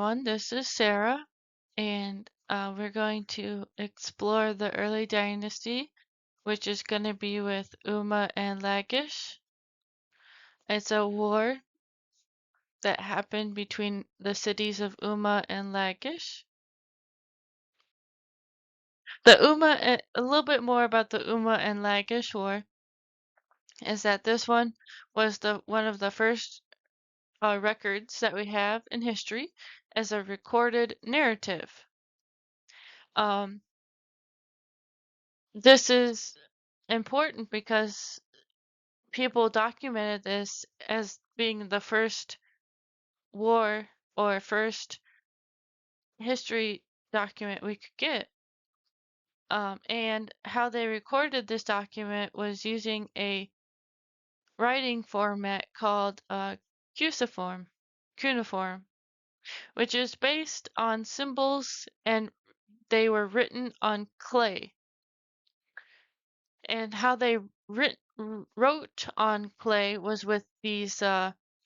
everyone. This is Sarah, and we're going to explore the early dynasty, which is going to be with Umma and Lagash. It's a war that happened between the cities of Umma and Lagash. A little bit more about the Umma and Lagash war is that this one was one of the first records that we have in history as a recorded narrative. Um, this is important because people documented this as being the first war or first history document we could get. And how they recorded this document was using a writing format called cuneiform, which is based on symbols, and they were written on clay. And how they wrote on clay was with these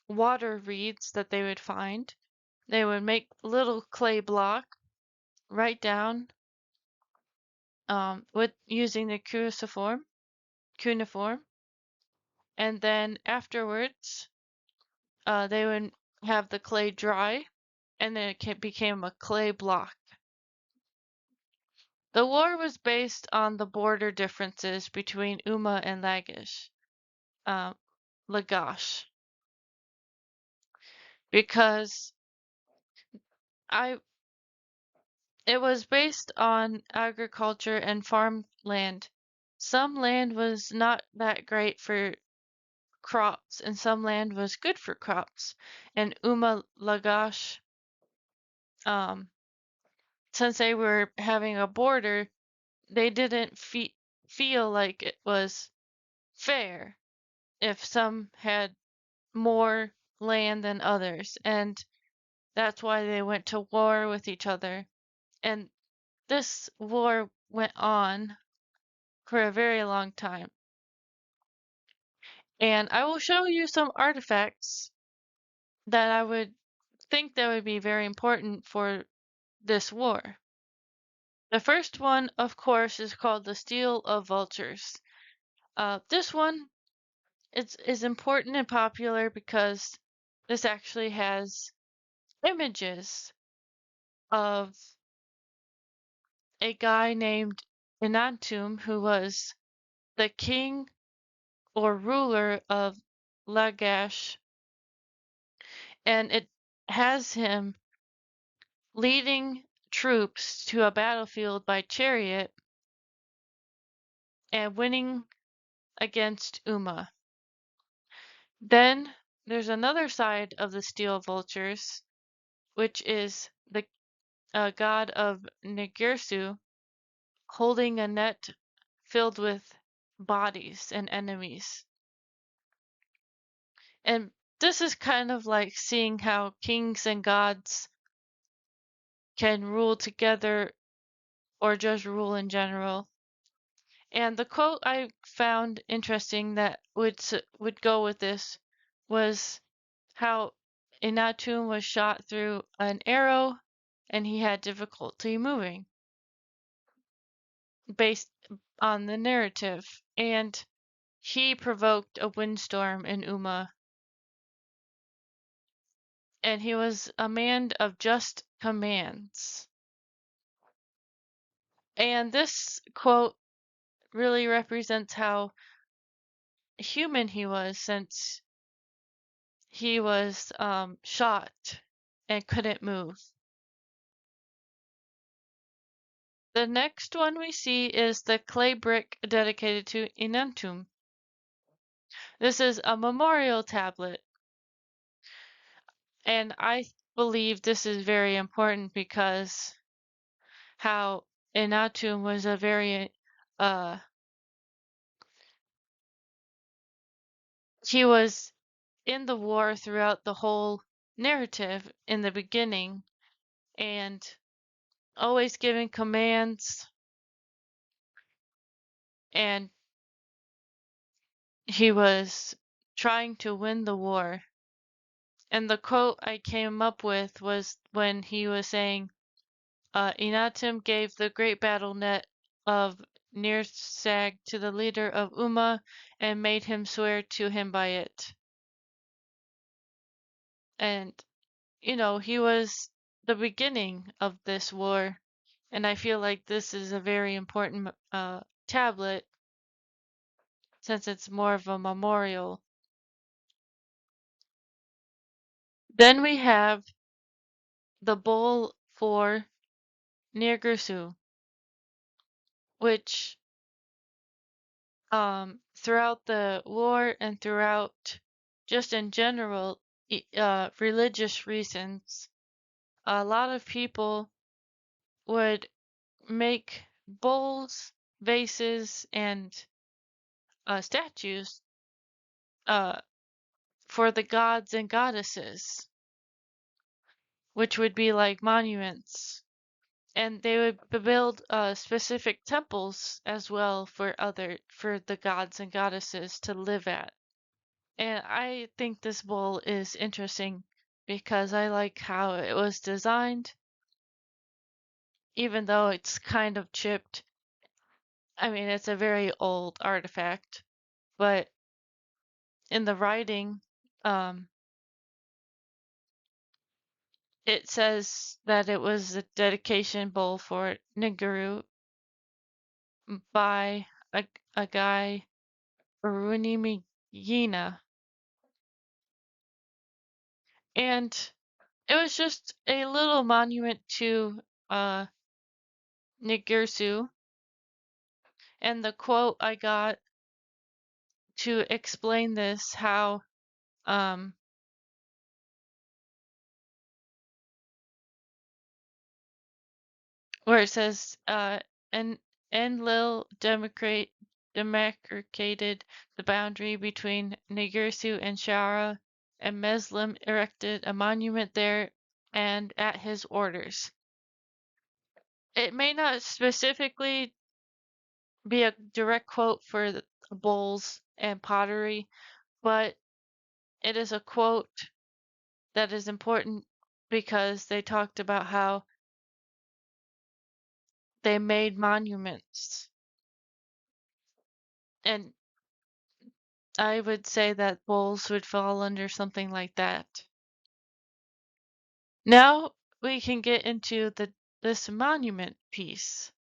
water reeds that they would find. They would make little clay block, write down with using the cuneiform, and then afterwards they would have the clay dry, and then it became a clay block. The war was based on the border differences between Umma and Lagash, because I it was based on agriculture and farmland. Some land was not that great for crops, and some land was good for crops. And Umma Lagash, um, since they were having a border, they didn't feel like it was fair if some had more land than others, and that's why they went to war with each other. And this war went on for a very long time. And I will show you some artifacts that I would think that would be very important for this war. The first one, of course, is called the Steel of Vultures. This one is important and popular because this actually has images of a guy named Inantum, who was the king or ruler of Lagash, and it has him leading troops to a battlefield by chariot and winning against Umma. Then there's another side of the steel vultures, which is the god of Nigirsu holding a net filled with bodies and enemies. And this is kind of like seeing how kings and gods can rule together or just rule in general. And the quote I found interesting that would go with this was how Inatum was shot through an arrow and he had difficulty moving based on the narrative. And he provoked a windstorm in Umma. And he was a man of just commands. And this quote really represents how human he was, since he was shot and couldn't move. The next one we see is the clay brick dedicated to Inantum. This is a memorial tablet, and I believe this is very important because how Inantum was a very he was in the war throughout the whole narrative in the beginning, and always giving commands, and he was trying to win the war. And the quote I came up with was when he was saying, Inatim gave the great battle net of Nearsag to the leader of Umma and made him swear to him by it. And, he was the beginning of this war. And I feel like this is a very important tablet since it's more of a memorial. Then we have the bowl for Nirgursu, which throughout the war and throughout just in general religious reasons, a lot of people would make bowls, vases, and statues uh, for the gods and goddesses, which would be like monuments. And they would build specific temples as well for the gods and goddesses to live at. And I think this bowl is interesting because I like how it was designed, even though it's kind of chipped. I mean, it's a very old artifact, but in the writing, um, it says that it was a dedication bowl for Niguru by a guy, Urunimiyina. And it was just a little monument to Nigursu. And the quote I got to explain this, how um, where it says en Enlil demarcated the boundary between Nigursu and Shara, and Meslim erected a monument there and at his orders. It may not specifically be a direct quote for the bowls and pottery, but it is a quote that is important because they talked about how they made monuments. And I would say that bowls would fall under something like that. Now we can get into this monument piece,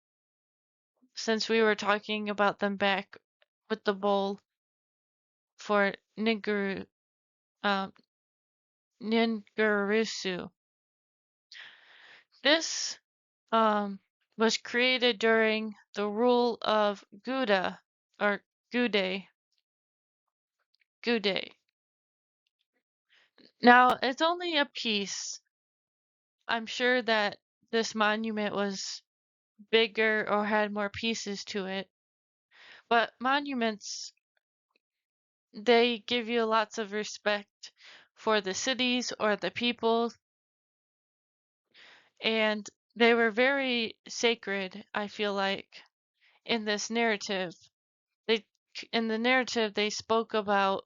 since we were talking about them back with the bowl for um, Ningurusu. This was created during the rule of Gouda, or Gude. Gude. Now, it's only a piece. I'm sure that this monument was bigger or had more pieces to it. But monuments, they give you lots of respect for the cities or the people, and they were very sacred, I feel like, in this narrative. They in the narrative they spoke about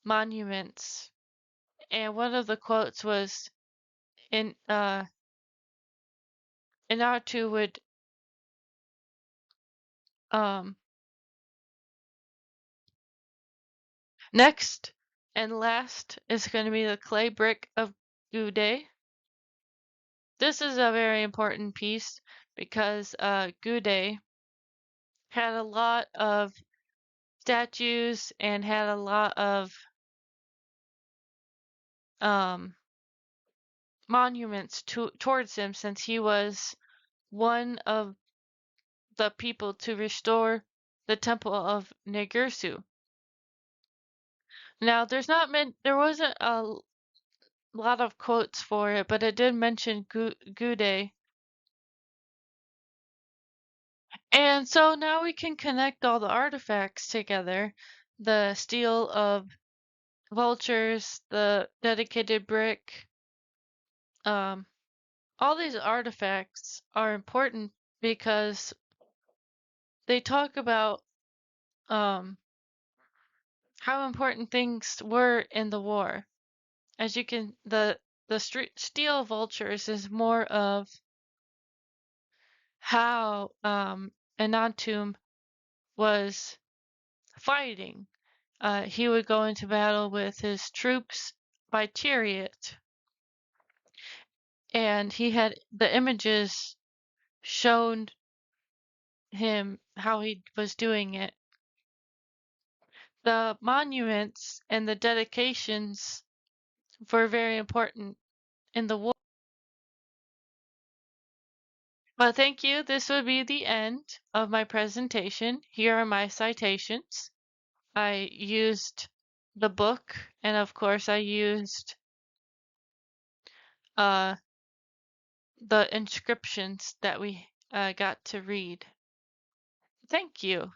monuments, and one of the quotes was in Inatu would um next and last is going to be the clay brick of Gude. This is a very important piece because Gude had a lot of statues and had a lot of um, monuments towards him, since he was one of the people to restore the temple of Nigursu. Now, there wasn't a lot of quotes for it, but it did mention Gude. And so now we can connect all the artifacts together. The steel of vultures, the dedicated brick, um, all these artifacts are important because they talk about um, how important things were in the war. as you can, the steel vultures is more of how Anantum was fighting. He would go into battle with his troops by chariot, and he had the images shown him how he was doing it. The monuments and the dedications were very important in the war. But thank you. This would be the end of my presentation. Here are my citations. I used the book, and of course I used uh, the inscriptions that we got to read. Thank you.